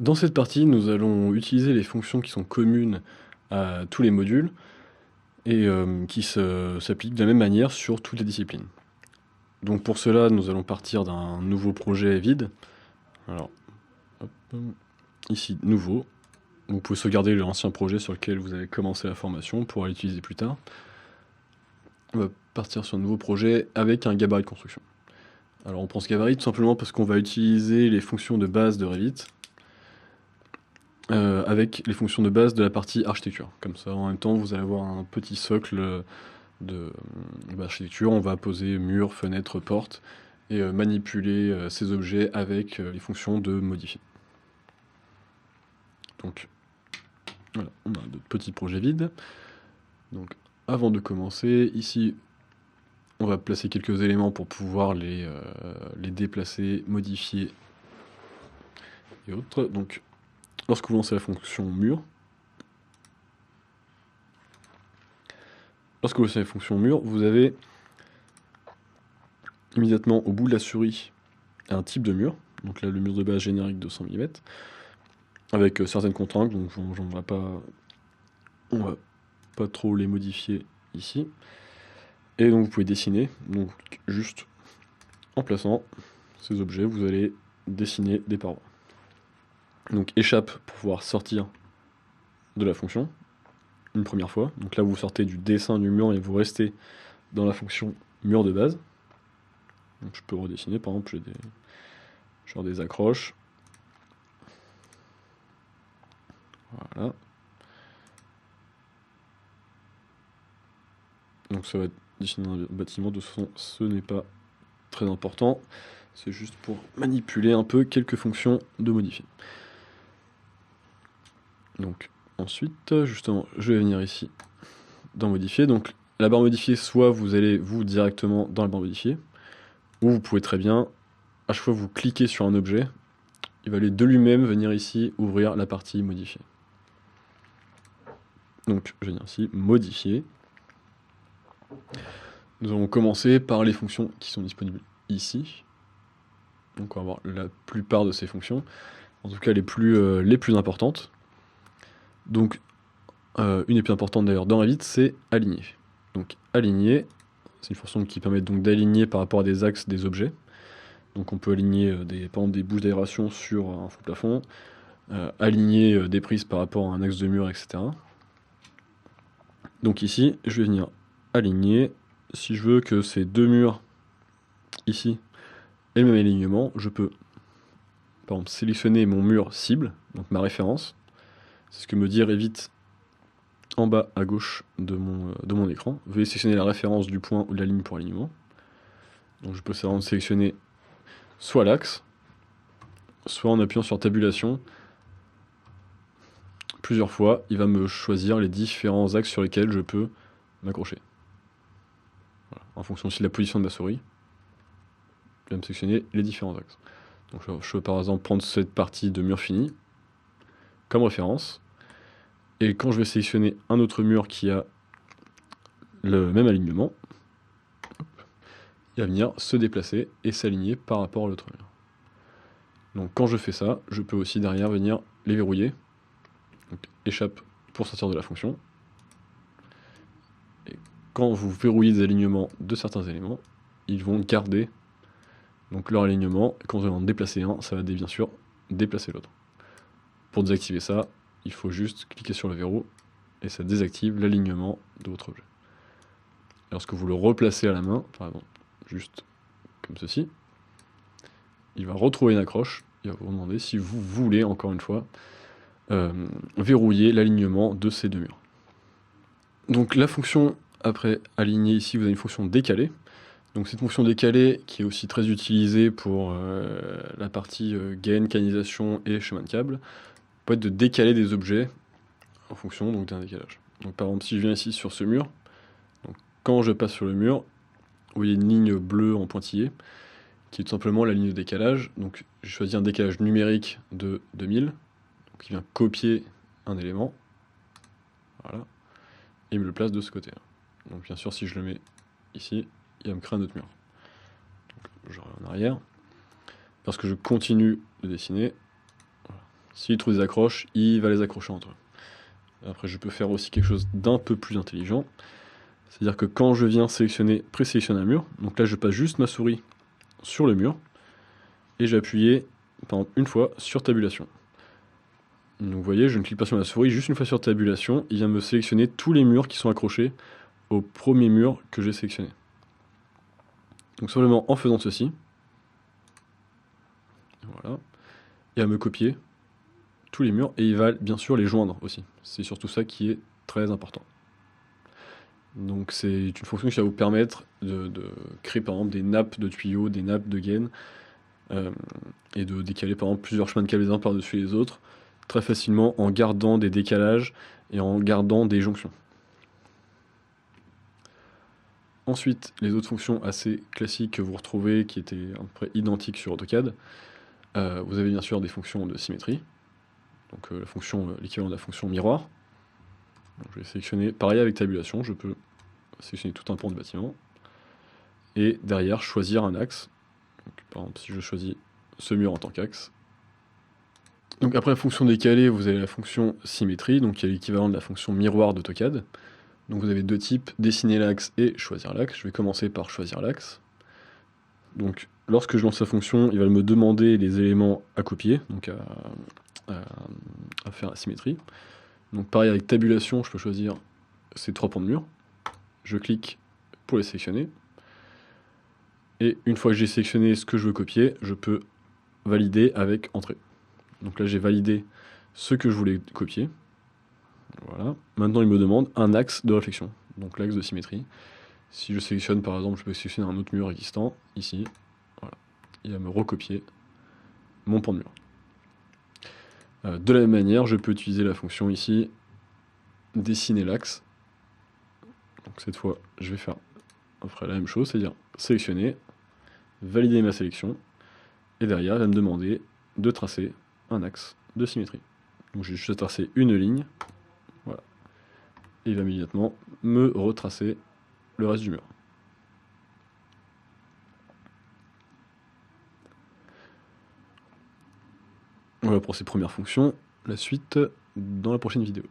Dans cette partie, nous allons utiliser les fonctions qui sont communes à tous les modules et qui s'appliquent de la même manière sur toutes les disciplines. Donc pour cela, nous allons partir d'un nouveau projet vide. Alors, hop, ici, nouveau. Vous pouvez sauvegarder l'ancien projet sur lequel vous avez commencé la formation pour l'utiliser plus tard. On va partir sur un nouveau projet avec un gabarit de construction. Alors on pense gabarit tout simplement parce qu'on va utiliser les fonctions de base de Revit avec les fonctions de base de la partie architecture. Comme ça, en même temps, vous allez avoir un petit socle d'architecture. On va poser mur, fenêtre, porte et manipuler ces objets avec les fonctions de modifier. Donc voilà, on a notre petit projet vide. Donc avant de commencer, ici, on va placer quelques éléments pour pouvoir les déplacer, modifier et autres. Donc lorsque vous lancez la fonction mur, vous avez immédiatement au bout de la souris un type de mur. Donc là, le mur de base générique de 100 mm, avec certaines contraintes, donc on va pas trop les modifier ici. Et donc vous pouvez dessiner, donc juste en plaçant ces objets, vous allez dessiner des parois. Donc échappe pour pouvoir sortir de la fonction une première fois. Donc là, vous sortez du dessin du mur et vous restez dans la fonction mur de base. Donc je peux redessiner, par exemple, j'ai des accroches. Voilà. Donc ça va dessiner un bâtiment, de toute façon, ce n'est pas très important. C'est juste pour manipuler un peu quelques fonctions de modifier. Donc ensuite, justement, je vais venir ici dans modifier. Donc la barre modifier, soit vous allez vous directement dans la barre modifier, ou vous pouvez très bien, à chaque fois que vous cliquez sur un objet, il va aller de lui-même venir ici ouvrir la partie modifier. Donc je vais venir ici, modifier. Nous allons commencer par les fonctions qui sont disponibles ici. Donc on va voir la plupart de ces fonctions, en tout cas les plus importantes. Donc une des plus importantes d'ailleurs dans Revit, c'est aligner. Donc aligner, c'est une fonction qui permet donc d'aligner par rapport à des axes des objets. Donc on peut aligner par exemple des bouches d'aération sur un faux plafond, aligner des prises par rapport à un axe de mur, etc. Donc ici, je vais venir aligner. Si je veux que ces deux murs ici aient le même alignement, je peux par exemple sélectionner mon mur cible, donc ma référence. C'est ce que me dit Revit en bas à gauche de mon écran. Veuillez sélectionner la référence du point ou de la ligne pour alignement. Donc je peux sélectionner soit l'axe, soit en appuyant sur tabulation. Plusieurs fois, il va me choisir les différents axes sur lesquels je peux m'accrocher. Voilà. En fonction aussi de la position de ma souris, il va me sélectionner les différents axes. Donc je peux par exemple prendre cette partie de mur fini comme référence. Et quand je vais sélectionner un autre mur qui a le même alignement, il va venir se déplacer et s'aligner par rapport à l'autre mur. Donc quand je fais ça, je peux aussi derrière venir les verrouiller. Donc échappe pour sortir de la fonction. Et quand vous verrouillez des alignements de certains éléments, ils vont garder donc leur alignement. Et quand vous allez en déplacer un, ça va bien sûr déplacer l'autre. Pour désactiver ça, il faut juste cliquer sur le verrou et ça désactive l'alignement de votre objet. Lorsque vous le replacez à la main, par exemple, juste comme ceci, il va retrouver une accroche, il va vous demander si vous voulez, encore une fois, verrouiller l'alignement de ces deux murs. Donc la fonction, après aligner ici, vous avez une fonction décalée. Donc cette fonction décalée, qui est aussi très utilisée pour la partie gain, canalisation et chemin de câble, peut être de décaler des objets en fonction d'un décalage. Donc par exemple, si je viens ici sur ce mur, donc, quand je passe sur le mur, vous voyez une ligne bleue en pointillé, qui est tout simplement la ligne de décalage. Donc j'ai choisi un décalage numérique de 2000, donc il vient copier un élément, voilà, et il me le place de ce côté-là. Donc bien sûr, si je le mets ici, il va me créer un autre mur. Donc je reviens en arrière, parce que je continue de dessiner, voilà. S'il trouve des accroches, il va les accrocher entre eux. Après, je peux faire aussi quelque chose d'un peu plus intelligent. C'est-à-dire que quand je viens présélectionner un mur, donc là je passe juste ma souris sur le mur, et j'ai appuyé, par exemple, une fois sur tabulation. Donc vous voyez, je ne clique pas sur ma souris, juste une fois sur tabulation, il vient me sélectionner tous les murs qui sont accrochés au premier mur que j'ai sélectionné. Donc simplement en faisant ceci, voilà, il va me copier tous les murs, et il va bien sûr les joindre aussi. C'est surtout ça qui est très important. Donc c'est une fonction qui va vous permettre de créer par exemple des nappes de tuyaux, des nappes de gaines, et de décaler par exemple plusieurs chemins de câbles les uns par-dessus les autres, très facilement en gardant des décalages et en gardant des jonctions. Ensuite, les autres fonctions assez classiques que vous retrouvez, qui étaient à peu près identiques sur AutoCAD, vous avez bien sûr des fonctions de symétrie, donc l'équivalent de la fonction miroir. Donc, je vais sélectionner, pareil avec tabulation, je peux sélectionner tout un pan du bâtiment, et derrière choisir un axe. Donc, par exemple, si je choisis ce mur en tant qu'axe. Donc après la fonction décalée, vous avez la fonction symétrie, donc qui est l'équivalent de la fonction miroir d'AutoCAD. Donc vous avez deux types, dessiner l'axe et choisir l'axe. Je vais commencer par choisir l'axe. Donc lorsque je lance la fonction, il va me demander les éléments à copier, donc à faire la symétrie. Donc pareil avec tabulation, je peux choisir ces trois pans de mur. Je clique pour les sélectionner. Et une fois que j'ai sélectionné ce que je veux copier, je peux valider avec entrée. Donc là j'ai validé ce que je voulais copier. Voilà. Maintenant il me demande un axe de réflexion, donc l'axe de symétrie. Si je sélectionne par exemple, je peux sélectionner un autre mur existant, ici, voilà. Il va me recopier mon pan de mur. De la même manière, je peux utiliser la fonction ici, dessiner l'axe. Donc cette fois, je vais faire après la même chose, c'est-à-dire sélectionner, valider ma sélection, et derrière, il va me demander de tracer un axe de symétrie. Donc j'ai juste à tracer une ligne, voilà. Et il va immédiatement me retracer le reste du mur. Voilà pour ces premières fonctions. La suite dans la prochaine vidéo.